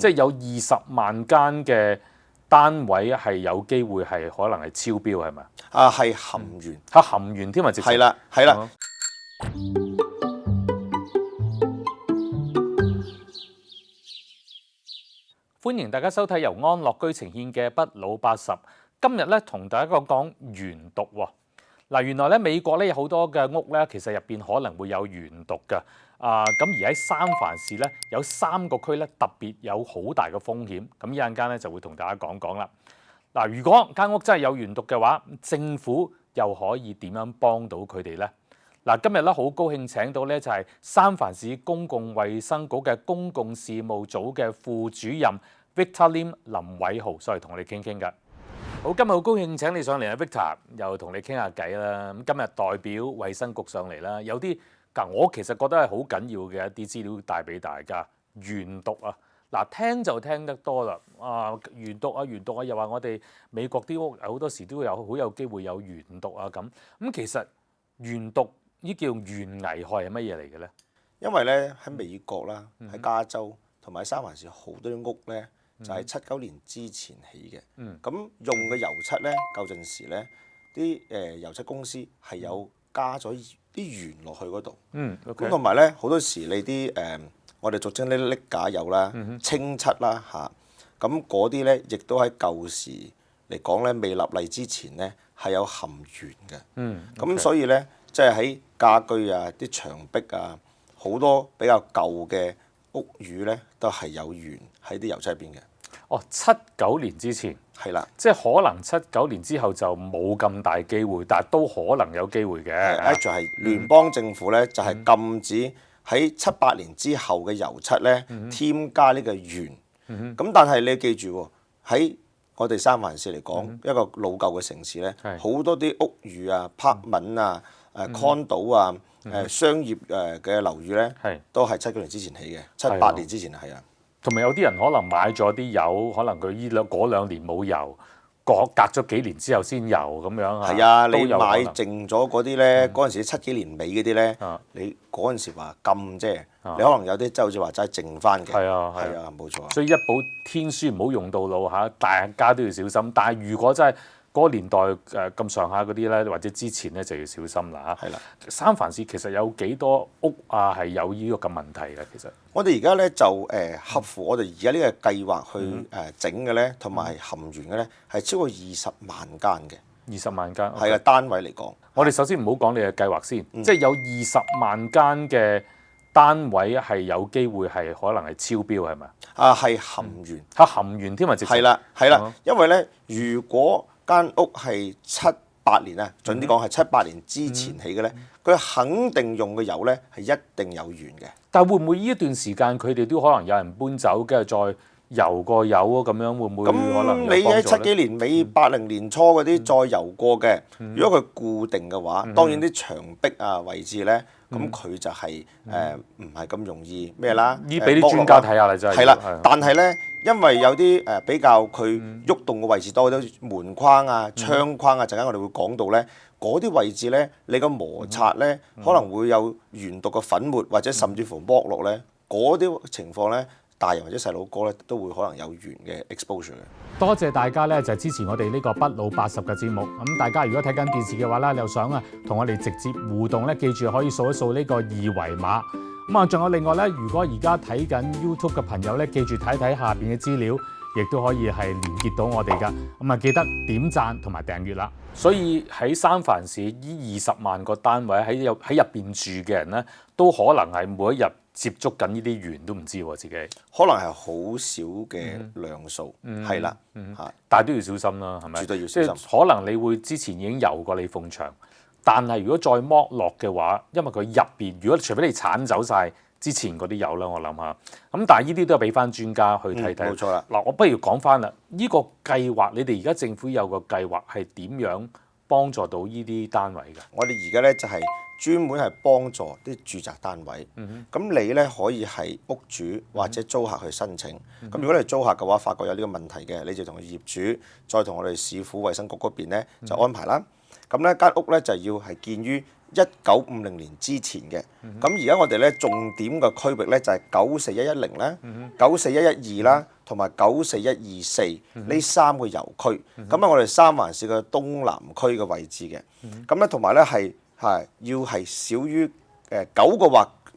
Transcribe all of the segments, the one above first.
即係有20萬間嘅單位係有機會係可能係超標係咪？係含鉛，含鉛添啊！直情係啦。歡迎大家收睇由安樂居呈獻嘅不老80。今日咧同大家講鉛毒喎。嗱，原來咧美國咧有好多嘅屋咧，其實入邊可能會有鉛毒㗎。咁而喺三藩市咧有3個區咧特別有好大嘅風險。咁一陣間咧就會同大家講講啦。嗱，如果間屋真係有鉛毒嘅話，政府又可以點樣幫到佢哋呢？嗱，今日咧好高興請到咧就係三藩市公共衛生局嘅公共事務組嘅副主任 Victor Lim 林偉豪，上嚟同我哋傾傾㗎。好，今日好高興請你上嚟啊 Victor， 又同你傾下偈啦。咁今日代表衛生局上嚟啦，有啲我其實覺得係好緊要嘅一啲資料帶俾大家。鉛毒啊！嗱，聽就聽得多啦，鉛毒啊，又話我哋美國啲屋好多時都好有機會有鉛毒啊咁。咁其實鉛毒呢叫鉛危害係乜嘢嚟嘅咧？因為咧喺美國啦，喺加州同埋三藩市好多啲屋咧，就係79年之前起嘅。咁用嘅油漆咧，舊陣時咧啲油漆公司係有加咗啲鉛落去嗰度。咁同埋咧好多時你啲我哋俗稱啲瀝架油啦、清漆啦嚇，咁嗰啲咧亦都喺舊時嚟講咧未立例之前咧係有含鉛嘅。咁所以咧即係喺家居啊、啲牆壁啊，好多比較舊嘅屋宇咧都係有鉛喺啲油漆入邊嘅。79年之前係啦，即係可能79年之後就冇咁大機會，但係都可能有機會嘅。就係聯邦政府咧就係禁止喺78年之後嘅油漆咧添加呢個鉛。咁但係你記住喎，喺我哋三藩市嚟講，一個老舊嘅城市咧，好多啲屋宇啊、apartment啊、condo 啊、商業嘅樓宇咧，都係79年之前起嘅，78年之前係啊。同埋有啲人可能買咗啲油，可能佢嗰兩年冇油，隔咗幾年之後先油咁樣啊。係啊，你買剩咗嗰啲咧，嗰陣時70幾年尾嗰啲咧，你嗰陣時話禁啫，你可能有啲即係好似話齋剩翻嘅。係啊，冇錯。所以一保天書唔好用到老嚇，大家都要小心。但係如果真係嗰個年代咁上下嗰啲咧，或者之前咧就要小心啦嚇。係啦，三藩市其實有幾多屋啊係有呢個咁問題嘅？其實我哋而家咧就合乎我哋而家呢個計劃去整嘅咧，同埋含鉛嘅咧係超過20萬間嘅。20萬間係啊，單位嚟講。我哋首先唔好講你嘅計劃先，即係有20萬間嘅單位係有機會係可能係超標係咪？係含鉛。含鉛添啊！直情係啦，因為咧如果間屋係78年啊，準啲講係78年之前起嘅咧，佢肯定用嘅油咧係一定有鉛嘅。但會唔會呢一段時間佢哋都可能有人搬走，跟住再油過油啊？咁樣會唔會可能有幫助咧？咁你喺70幾年尾、80年初嗰啲再油過嘅，如果佢固定嘅話，當然啲牆壁啊位置咧，咁佢就係唔係咁容易咩啦？依俾啲專家睇下啦，真係。係啦，但係咧，因為有啲比較佢喐動嘅位置多啲門框啊、窗框啊，陣間我哋會講到咧，嗰啲位置咧，你個摩擦咧可能會有鉛毒嘅粉末，或者甚至乎剝落咧，嗰啲情況咧，大人或者細路哥咧都會可能有鉛嘅 exposure 嘅。多謝大家咧就支持我哋呢個不老80嘅節目。咁大家如果睇緊電視嘅話咧，你又想同我哋直接互動咧，記住可以掃一掃呢個二維碼。咁啊，仲有另外咧，如果而家睇緊 YouTube 嘅朋友咧，記住睇睇下邊嘅資料，亦都可以係連結到我哋噶。咁啊，記得點讚同埋訂閱啦。所以喺三藩市呢20萬個單位喺入邊住嘅人咧，都可能係每一日接觸緊呢啲鉛都唔知喎自己。可能係好少嘅量數，係啦，但係都要小心啦，係咪？絕對要小心。即係可能你會之前已經油過你埲牆。但係如果再剝落嘅話，因為佢入邊，如果除非你剷走晒之前嗰啲油啦，我諗下。咁但係呢啲都係俾翻專家去睇睇。冇錯啦。嗱，我不如講翻啦，呢個計劃，你哋而家政府有個計劃係點樣幫助到呢啲單位㗎？我哋而家咧就係專門係幫助啲住宅單位。咁你咧可以係屋主或者租客去申請。咁如果你係租客嘅話，發覺有呢個問題嘅，你就同業主再同我哋市府衛生局嗰邊咧就安排啦。咁咧間屋咧就要係建於1950年之前嘅。咁而家我哋咧重點嘅區域咧就係94110啦、94112啦，同埋94124呢3個遊區。咁啊，我哋三環市嘅東南區嘅位置嘅。咁咧同埋咧係要係少於9個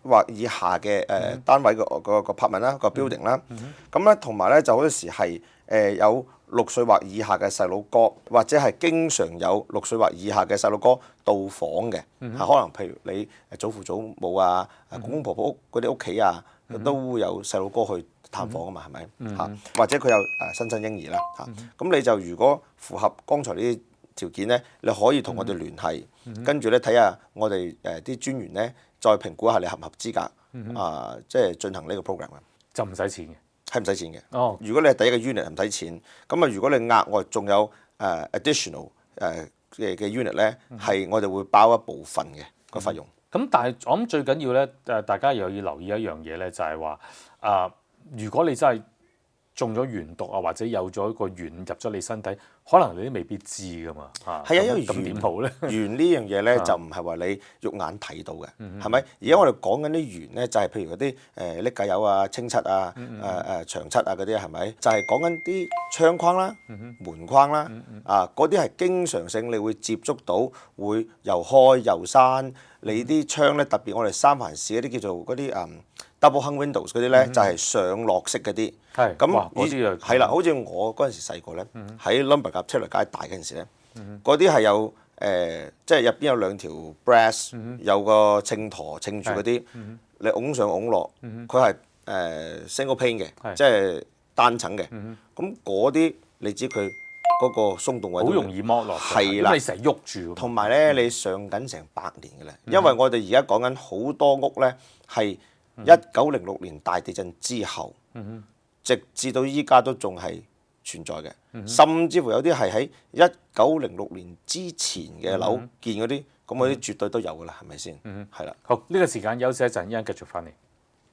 或以下嘅單位個 apartment 啦，個 building 啦。咁咧同埋咧就好多時係有6歲或以下嘅細路哥，或者係經常有6歲或以下嘅細路哥到訪嘅。可能譬如你祖父祖母啊、公公婆婆嗰啲屋企啊，都會有細路哥去探訪啊嘛，係咪？或者佢有新生嬰兒啦咁你就如果符合剛才呢啲條件咧，你可以同我哋聯繫，跟住咧睇下我哋啲專員咧再評估下你合唔合資格即係進行呢個 program 嘅。就唔使錢嘅。係唔使錢嘅。哦，如果你係第一個 unit 係唔使錢，咁啊如果你額外仲有additional 嘅 unit 咧，係我哋會包一部分嘅個費用。咁但係我諗最緊要咧大家又要留意一樣嘢咧，就係話如果你真係中咗鉛毒啊，或者有咗一個鉛入咗你身體，可能你都未必知噶嘛。係因為咁點好咧？鉛呢樣嘢咧就唔係話你肉眼睇到嘅，係咪？而家我哋講緊啲鉛咧，就係譬如嗰啲瀝芥油啊、氰漆啊、長漆啊嗰啲係咪？就係講緊啲窗框啦、門框啦，嗰啲係經常性你會接觸到，會又開又閂。你啲窗咧，特別我哋三藩市嗰啲叫做嗰啲double hung windows 嗰啲咧，就係上落式嗰啲。係咁係啦，好似我嗰陣時細個咧，喺 Lumber 夾車來街大嗰陣時咧，嗰啲係有即係入邊有2條 brass，有個秤砣稱住嗰啲，你拱上拱落，佢係single pane 嘅，即係單層嘅。咁嗰啲你知佢嗰個鬆動位好容易剝落，係啦，你成日喐住。同埋咧，你上緊成100年嘅啦，因為我哋而家講緊好多屋咧係1906年大地震之後，直至到依家都仲係存在嘅，甚至乎有啲係喺1906年之前嘅樓建嗰啲，咁嗰啲絕對都有㗎啦，係咪先？係啦。好，呢個時間休息一陣，一陣繼續翻嚟。